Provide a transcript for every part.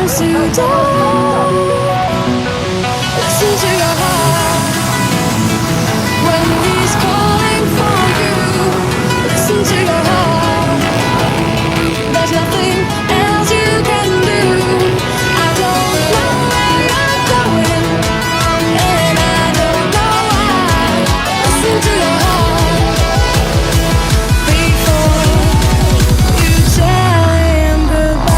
to die. Listen to your heart when he's calling for you. Listen to your heart. There's nothing else you can do. I don't know where you're going, and I don't know why. Listen to your heart before you tell him goodbye.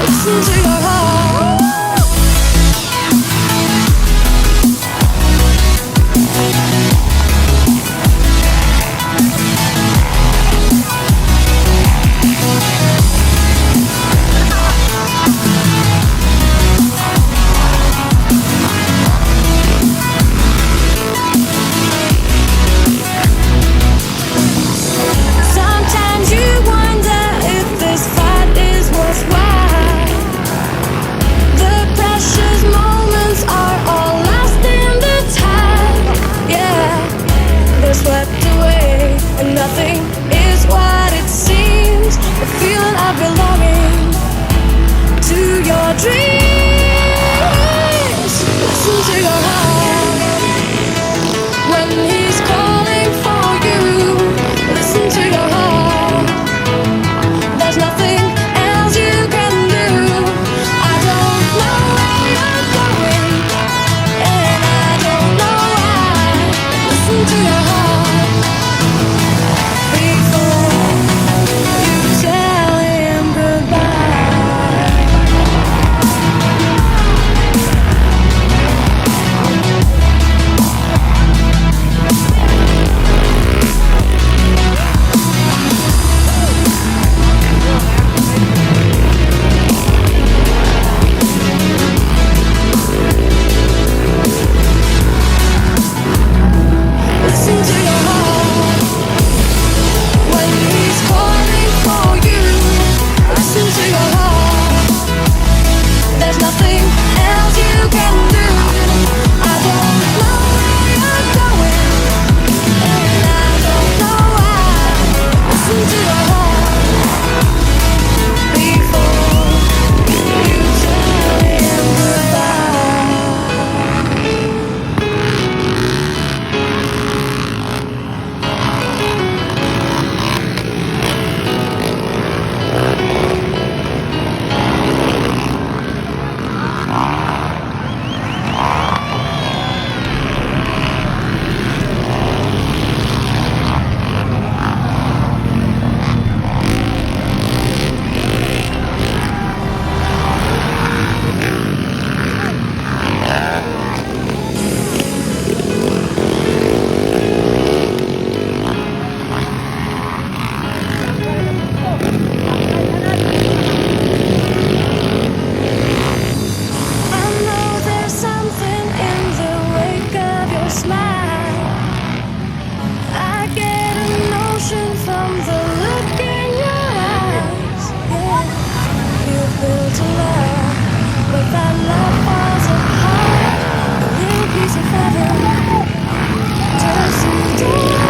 Listen to your heart. Sometimes you wonder if this fight is worthwhile. The precious moments are all lost in the tide. Yeah, they're swept away, and nothing is what it seems. The feeling of belonging to your dreams. Listen to your heart when he's calling for you. Listen to your heart. There's nothing else you can do. I don't know where you're going, and I don't know why. Listen to your heart before you tell him goodbye. Listen to your heart when he's calling for you. Listen to your heart. There's nothing else you can do. I don't know where you're going, and I don't know why. Listen to your heart before you tell him goodbye. I know there's something in the wake of your smile. I get a notion from the look in your eyes. Yeah, you built a love, but that love falls apart. A little piece of heaven just to die.